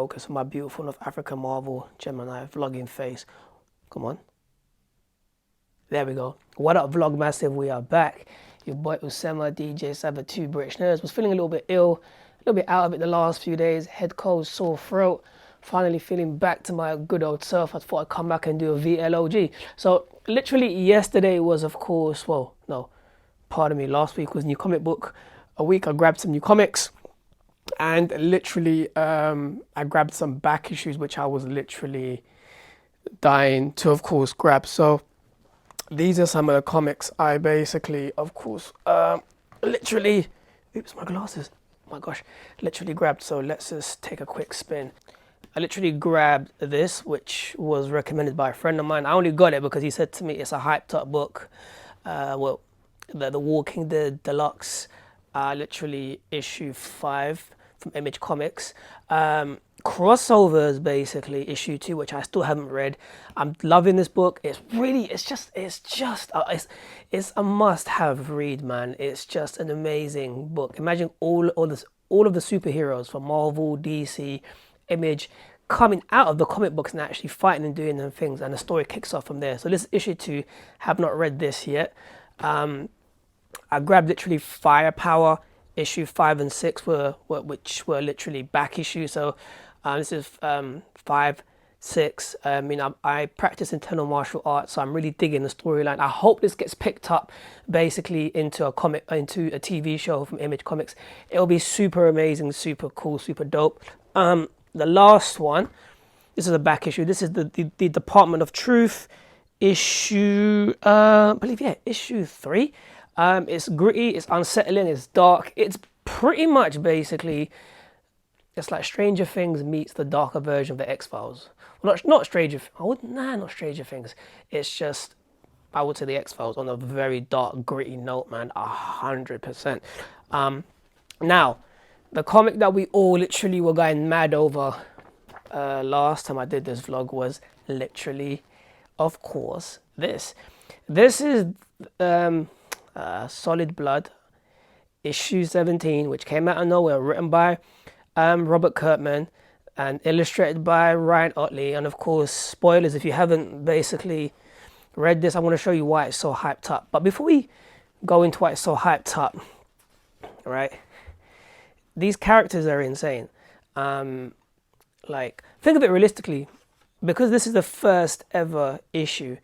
focus on my beautiful North African Marvel Gemini vlogging face. Come on. There we go. What up, Vlog Massive? We are back. Your boy Usama, DJ Sava 2 Britishnerdz. Was feeling a little bit ill, a little bit out of it the last few days. Head cold, sore throat. Finally feeling back to my good old self. I thought I'd come back and do a VLOG. So literally yesterday was, of course, well, no, pardon me, last week was New Comic Book. A week I grabbed some new comics. And literally, I grabbed some back issues, which I was literally dying to, of course, grab. So these are some of the comics I basically, of course, literally, oops, my glasses, oh my gosh, literally grabbed. So let's just take a quick spin. I literally grabbed this, which was recommended by a friend of mine. I only got it because he said to me it's a hyped up book. Well, the Walking Dead Deluxe, literally issue 5 from Image Comics. Crossovers, basically issue 2, which I still haven't read. I'm loving this book. It's a must-have read, man. It's just an amazing book. Imagine all of the superheroes from Marvel, DC, Image coming out of the comic books and actually fighting and doing them things, and the story kicks off from there. So this is issue 2. Have not read this yet. I grabbed literally Firepower issue 5 and 6 which were literally back issues. So this is 5, 6. I practice internal martial arts, so I'm really digging the storyline. I hope this gets picked up basically into a TV show from Image Comics. It'll be super amazing, super cool, super dope. The last one, this is a back issue. This is the Department of Truth issue, I believe, yeah, issue 3. It's gritty, it's unsettling, it's dark. It's pretty much basically, it's like Stranger Things meets the darker version of the X-Files. Well, not Stranger Things. It's just, I would say, the X-Files on a very dark, gritty note, man, 100%. Now, the comic that we all literally were going mad over last time I did this vlog was literally, of course, this. This is Solid Blood, issue 17, which came out of nowhere, written by Robert Kirkman and illustrated by Ryan Ottley. And of course, spoilers, if you haven't basically read this, I want to show you why it's so hyped up. But before we go into why it's so hyped up, right, these characters are insane. Like, think of it realistically, because this is the first ever issue,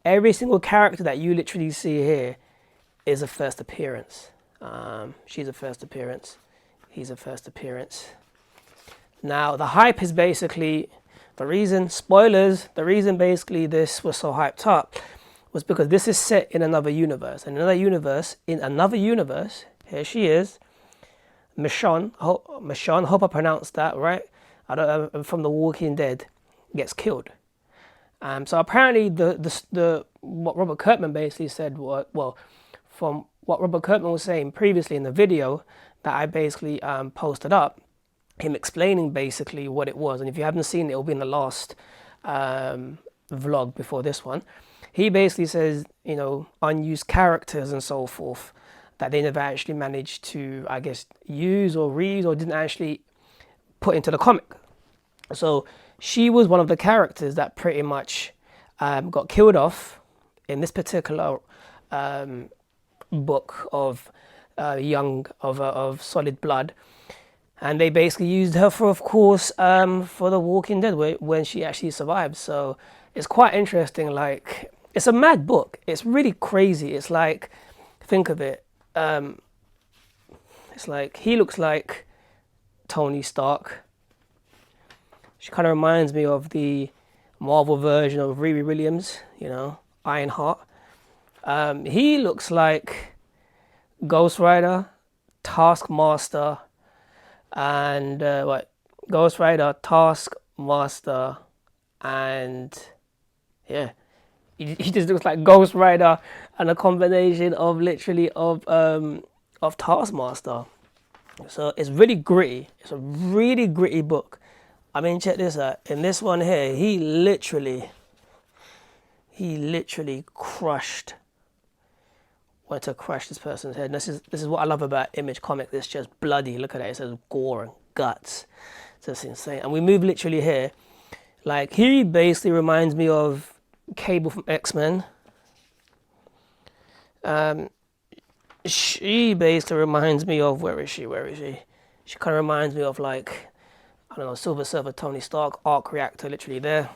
every single character that you literally see here is a first appearance. She's a first appearance. He's a first appearance. Now, the hype is basically, the reason basically this was so hyped up was because this is set in another universe. In another universe, here she is, Michonne, hope I pronounced that right. From The Walking Dead, gets killed. So apparently what Robert Kirkman basically said, from what Robert Kirkman was saying previously in the video that I basically posted up, him explaining basically what it was. And if you haven't seen it, it'll be in the last vlog before this one. He basically says, unused characters and so forth that they never actually managed to, I guess, use or reuse or didn't actually put into the comic. So she was one of the characters that pretty much got killed off in this particular book of Solid Blood, and they basically used her for, of course, for The Walking Dead when she actually survived. So it's quite interesting. Like, it's a mad book. It's really crazy. It's like, think of it. It's like he looks like Tony Stark. She kind of reminds me of the Marvel version of Riri Williams, Ironheart. He looks like Ghost Rider, Taskmaster, and Ghost Rider, Taskmaster, and yeah, he just looks like Ghost Rider and a combination of literally of Taskmaster. So it's really gritty. It's a really gritty book. I mean, check this out. In this one here, he literally went to crush this person's head. And this is what I love about Image Comics. It's just bloody. Look at that. It says gore and guts. just insane. And we move literally here. Like, he basically reminds me of Cable from X-Men. She basically reminds me of, where is she? She kind of reminds me of, like, I don't know, Silver Surfer, Tony Stark, arc reactor, literally there.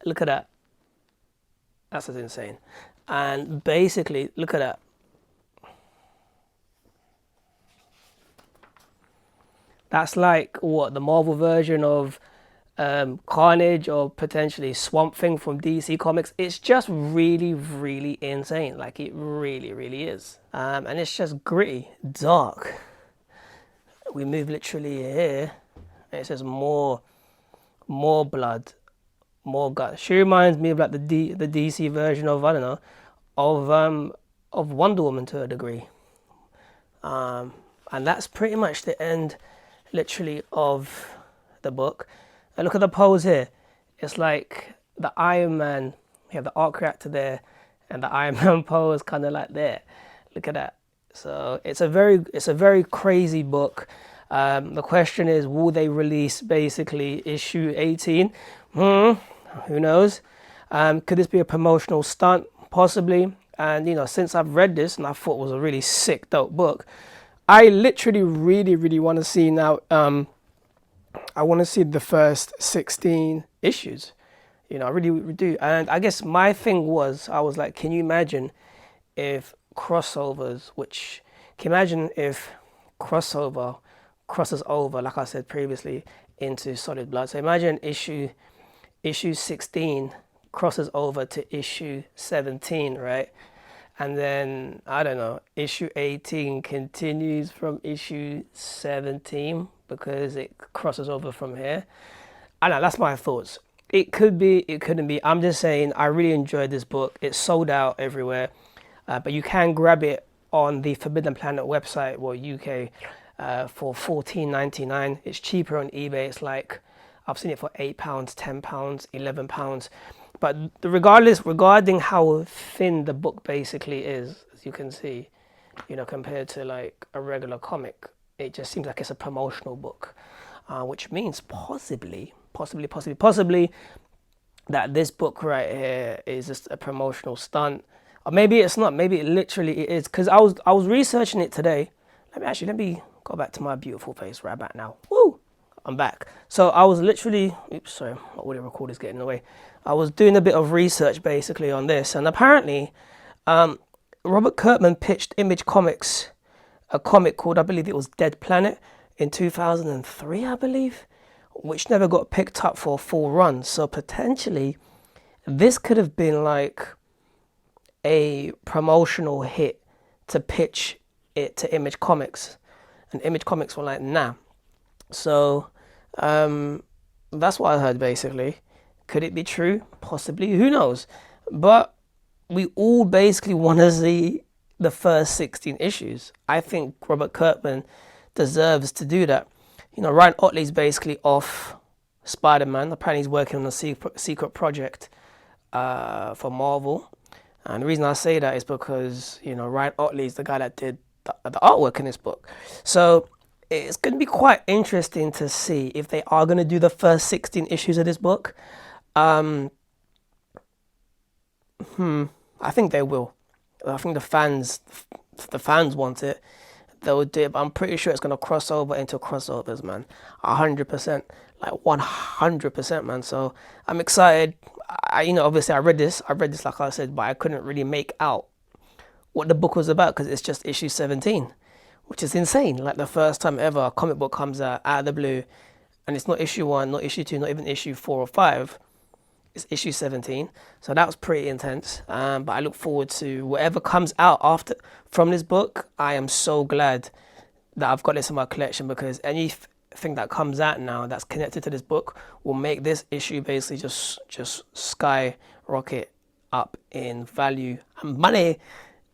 Look at that. That's just insane. And basically, look at that. That's like, what, the Marvel version of Carnage, or potentially Swamp Thing from DC Comics. It's just really, really insane. Like, it really, really is. And it's just gritty, dark. We move literally here, and it says more blood, more gut. She reminds me of like the DC version of, I don't know, of Wonder Woman to a degree. And that's pretty much the end, literally, of the book. And look at the pose here. It's like the Iron Man. You have the arc reactor there, and the Iron Man pose kind of like there. Look at that. So it's a very crazy book. The question is, will they release basically issue 18? Who knows? Could this be a promotional stunt? Possibly. And you know, since I've read this and I thought it was a really sick, dope book, I literally really want to see now. I want to see the first 16 issues. You know, I really do. And I guess my thing was, I was like, can you imagine if crossovers, can you imagine if crossover crosses over, like I said previously, into Solid Blood? So imagine issue 16 crosses over to issue 17, right? And then, I don't know, issue 18 continues from issue 17 because it crosses over from here. I don't know, that's my thoughts. It could be, it couldn't be. I'm just saying, I really enjoyed this book. It's sold out everywhere, but you can grab it on the Forbidden Planet website, or UK, for $14.99. It's cheaper on eBay. It's like, I've seen it for £8, £10, £11. But regarding how thin the book basically is, as you can see, you know, compared to like a regular comic, it just seems like it's a promotional book, which means possibly that this book right here is just a promotional stunt. Or maybe it's not. Maybe it literally is. Because I was researching it today. Let me go back to my beautiful face right back now. Woo! I'm back. So I was literally, oops, sorry, my audio recorder's getting in the way. I was doing a bit of research basically on this, and apparently Robert Kirkman pitched Image Comics a comic called, I believe it was Dead Planet, in 2003, I believe, which never got picked up for a full run. So potentially this could have been like a promotional hit to pitch it to Image Comics, and Image Comics were like, nah. So that's what I heard basically. Could it be true? Possibly, who knows? But we all basically want to see the first 16 issues. I think Robert Kirkman deserves to do that. You know, Ryan Otley's basically off Spider-Man. Apparently he's working on a secret project for Marvel. And the reason I say that is because, you know, Ryan Otley is the guy that did the artwork in this book. So it's going to be quite interesting to see if they are going to do the first 16 issues of this book. I think they will. I think the fans want it. They'll do it, but I'm pretty sure it's going to cross over into crossovers, man. 100%. Like 100%, man. So I'm excited. Obviously I read this like I said, but I couldn't really make out what the book was about because it's just issue 17, which is insane. Like the first time ever a comic book comes out of the blue, and it's not issue 1, not issue 2, not even issue 4 or 5. It's issue 17. So that was pretty intense. But I look forward to whatever comes out from this book. I am so glad that I've got this in my collection, because anything that comes out now that's connected to this book will make this issue basically just skyrocket up in value and money.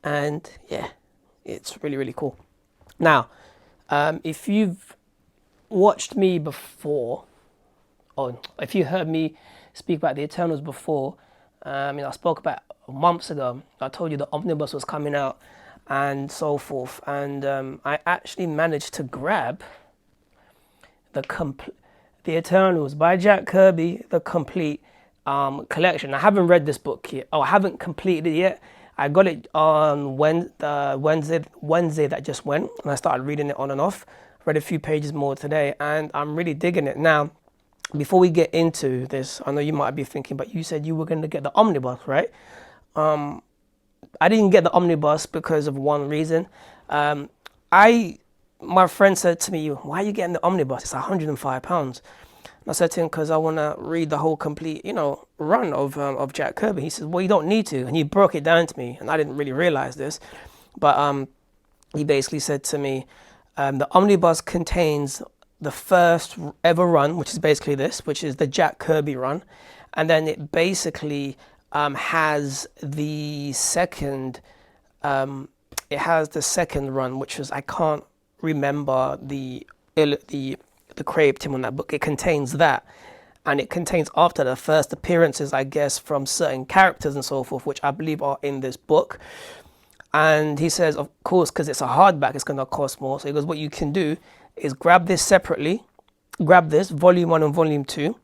And yeah, it's really, really cool. Now, if you've watched me before, or if you heard me speak about the Eternals before, I spoke about months ago. I told you the omnibus was coming out, and so forth. And I actually managed to grab the Eternals by Jack Kirby, the complete collection. I haven't read this book yet. Oh, I haven't completed it yet. I got it on Wednesday that just went, and I started reading it on and off. Read a few pages more today, and I'm really digging it. Now, before we get into this, I know you might be thinking, but you said you were going to get the omnibus, right? I didn't get the omnibus because of one reason. My friend said to me, "Why are you getting the omnibus? It's £105." And I said to him, "Because I want to read the whole complete, run of Jack Kirby." He says, "Well, you don't need to," and he broke it down to me, and I didn't really realize this, but he basically said to me, the omnibus contains the first ever run, which is basically this, which is the Jack Kirby run, and then it basically has the second. It has the second run, which was, I can't remember the creative team on that book. It contains that, and it contains after the first appearances, I guess, from certain characters and so forth, which I believe are in this book. And he says, of course, because it's a hardback, it's going to cost more. So he goes, what you can do is grab this separately, grab this volume 1 and volume 2,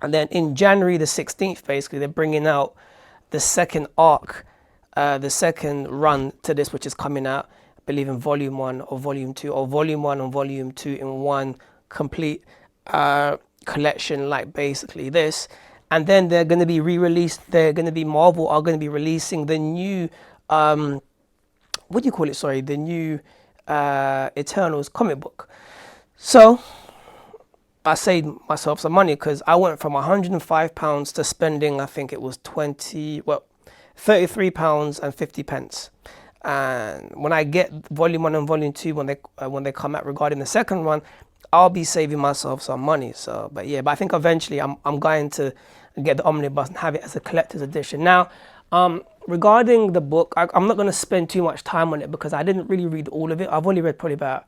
and then in January the 16th, basically, they're bringing out the second arc, the second run to this, which is coming out, I believe, in volume 1 or volume 2, or volume 1 and volume 2 in one complete collection, like basically this. And then they're going to be re-released. Marvel are going to be releasing the new the new Eternals comic book. So I saved myself some money, because I went from £105 to spending, I think it was £33.50. And when I get volume 1 and volume 2, when they come out regarding the second one, I'll be saving myself some money. So, but I think eventually I'm going to get the omnibus and have it as a collector's edition. Now, regarding the book, I'm not going to spend too much time on it, because I didn't really read all of it. I've only read probably about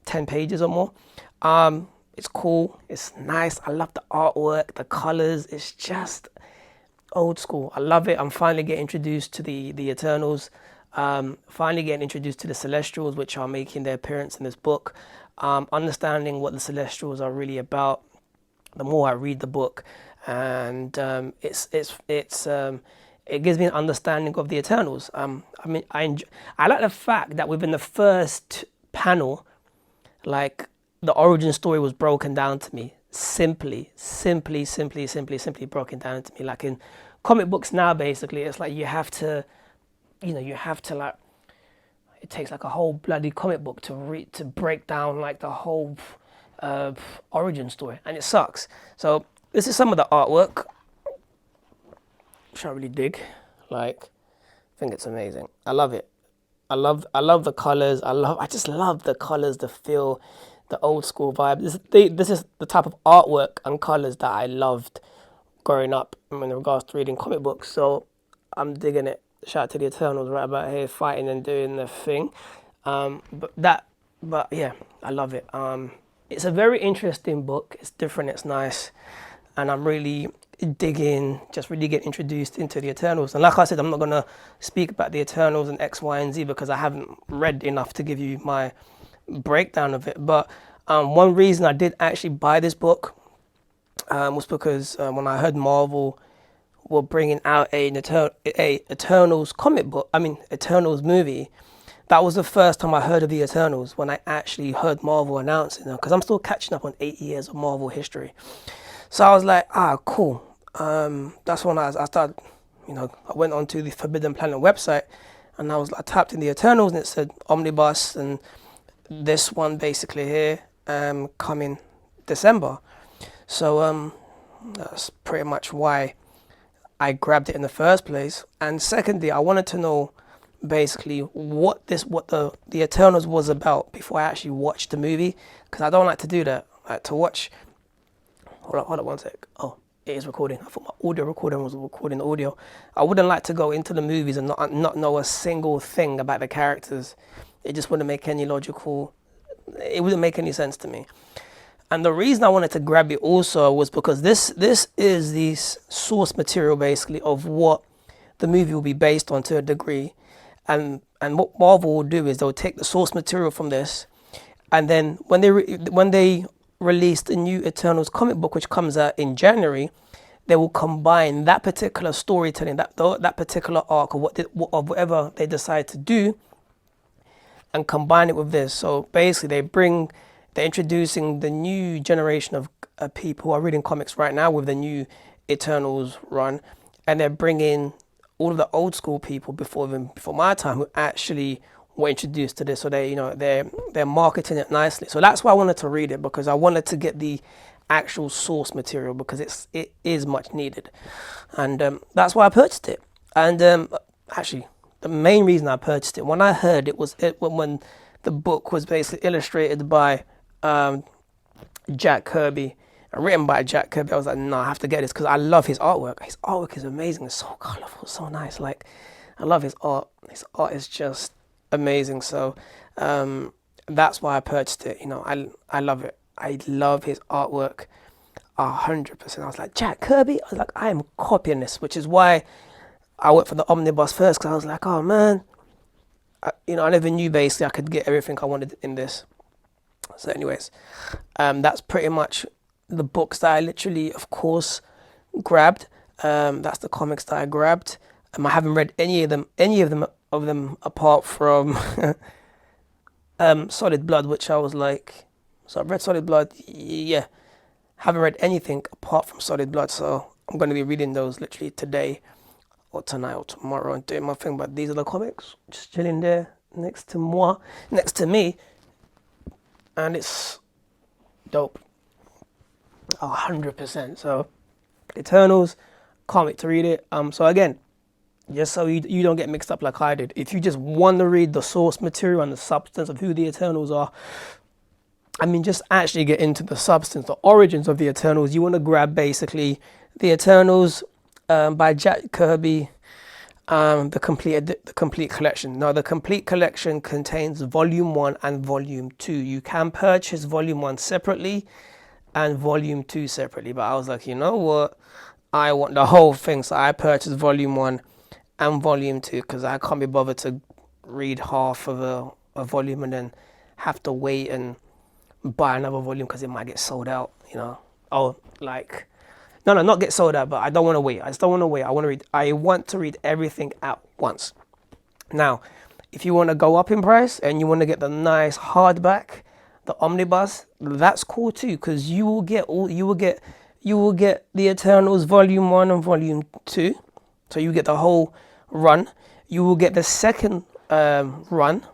10 pages or more. It's cool. It's nice. I love the artwork, the colors. It's just old school. I love it. I'm finally getting introduced to the Eternals. Finally getting introduced to the Celestials, which are making their appearance in this book. Understanding what the Celestials are really about the more I read the book, and it gives me an understanding of the Eternals. I like the fact that within the first panel, like, the origin story was broken down to me. Simply broken down to me. Like in comic books now, basically, it's like you have to like, it takes like a whole bloody comic book to break down like the whole origin story, and it sucks. So this is some of the artwork, which I really dig. Like, I think it's amazing. I love it. I love the colors. I just love the colors, the feel, the old school vibe. This is the type of artwork and colors that I loved growing up in regards to reading comic books. So I'm digging it. Shout out to the Eternals right about here, fighting and doing the thing. But yeah, I love it. It's a very interesting book. It's different. It's nice, and I'm really digging, just really get introduced into the Eternals. And like I said, I'm not gonna speak about the Eternals and X, Y, and Z, because I haven't read enough to give you my breakdown of it. But one reason I did actually buy this book was because when I heard Marvel were bringing out a Eternals comic book, Eternals movie, that was the first time I heard of the Eternals, when I actually heard Marvel announcing them, because I'm still catching up on 8 years of Marvel history. So I was like, cool. That's when I started, I went onto the Forbidden Planet website, and I tapped in the Eternals, and it said Omnibus, and this one basically here, coming December. So that's pretty much why I grabbed it in the first place. And secondly, I wanted to know basically what the Eternals was about before I actually watched the movie, because I don't like to do that. I like to watch. Hold on 1 sec. Oh, it is recording. I thought my audio recording was recording the audio. I wouldn't like to go into the movies and not know a single thing about the characters. It just wouldn't make any it wouldn't make any sense to me. And the reason I wanted to grab it also was because this is the source material, basically, of what the movie will be based on to a degree. And what Marvel will do is they'll take the source material from this, and then when they release the new Eternals comic book, which comes out in January, they will combine that particular storytelling, that particular arc, or whatever they decide to do, and combine it with this. So basically, they're introducing the new generation of people who are reading comics right now with the new Eternals run, and they're bringing all of the old school people before my time who actually were introduced to this. So they're marketing it nicely. So that's why I wanted to read it, because I wanted to get the actual source material, because it is much needed, and that's why I purchased it. And actually, the main reason I purchased it, when I heard when the book was basically illustrated by Jack Kirby, written by Jack Kirby, I was like, no, I have to get this, because I love his artwork. His artwork is amazing. It's so colorful, so nice. Like, I love his art. His art is just amazing. So that's why I purchased it. I love it. I love his artwork 100%. I was like, Jack Kirby? I was like, I am copying this, which is why I went for the omnibus first, because I was like, oh man, I never knew basically I could get everything I wanted in this. So anyways, that's pretty much the books that I literally, of course, grabbed. That's the comics that I grabbed. I haven't read any of them apart from Solid Blood, which I was like, so I've read Solid Blood, yeah. Haven't read anything apart from Solid Blood, so I'm going to be reading those literally today or tonight or tomorrow and doing my thing. But these are the comics, just chilling there next to me, and it's dope. 100%. So Eternals, can't wait to read it. So again, just so you don't get mixed up like I did, if you just want to read the source material and the substance of who the Eternals are, just actually get into the substance, the origins of the Eternals, you want to grab basically the Eternals by Jack Kirby, the complete collection. Now, the complete collection contains Volume 1 and Volume 2. You can purchase Volume 1 separately and Volume 2 separately, but I was like, you know what? I want the whole thing, so I purchased Volume 1 and Volume 2, because I can't be bothered to read half of a volume and then have to wait and buy another volume because it might get sold out, No, not get sold out, but I don't want to wait. I just don't want to wait. I want to read everything at once. Now, if you want to go up in price and you want to get the nice hardback, the omnibus, that's cool too, because you will get the Eternals Volume 1 and Volume 2. So you get the whole run. You will get the second run,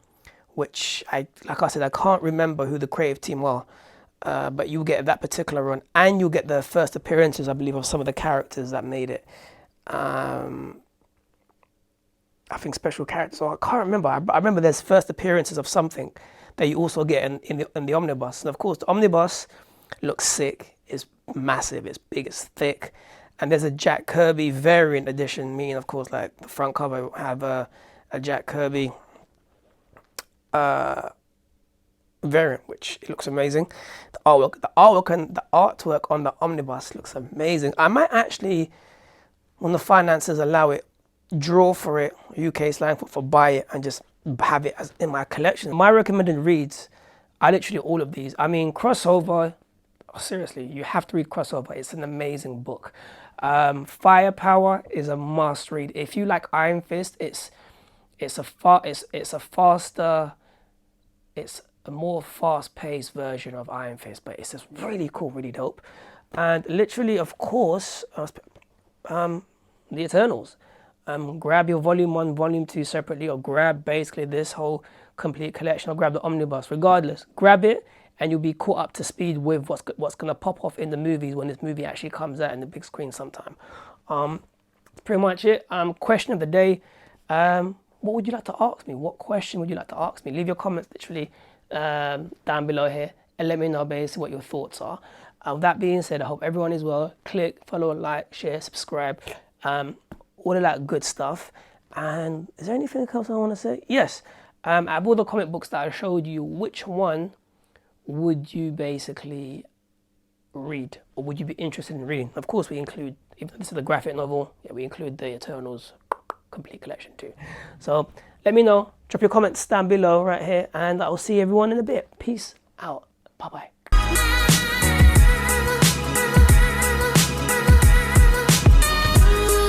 which like I said, I can't remember who the creative team were, but you'll get that particular run, and you'll get the first appearances, I believe, of some of the characters that made it. I think special characters, so I can't remember. I remember there's first appearances of something that you also get in the omnibus. And of course, the omnibus looks sick. It's massive. It's big. It's thick. And there's a Jack Kirby variant edition, meaning, of course, like the front cover will have a Jack Kirby variant, which it looks amazing. The artwork on the omnibus looks amazing. I might actually, when the finances allow it, draw for it, UK slang for buy it, and just have it as in my collection. My recommended reads are literally all of these. Crossover, seriously, you have to read Crossover. It's an amazing book. Firepower is a must read. If you like Iron Fist, it's a more fast-paced version of Iron Fist, but it's just really cool, really dope. And literally, of course, the Eternals. Grab your Volume 1, Volume 2 separately, or grab basically this whole complete collection, or grab the omnibus. Regardless, grab it, and you'll be caught up to speed with what's going to pop off in the movies when this movie actually comes out in the big screen sometime. That's pretty much it. Question of the day. What would you like to ask me? What question would you like to ask me? Leave your comments literally down below here and let me know basically what your thoughts are. With that being said, I hope everyone is well. Click, follow, like, share, subscribe, all of that good stuff. And is there anything else I want to say? Yes. Out of all the comic books that I showed you, which one would you basically read, or would you be interested in reading? Of course, we include, if this is a graphic novel, we include the Eternals complete collection too. So Let me know. Drop your comments down below right here, and I will see everyone in a bit. Peace out. Bye bye.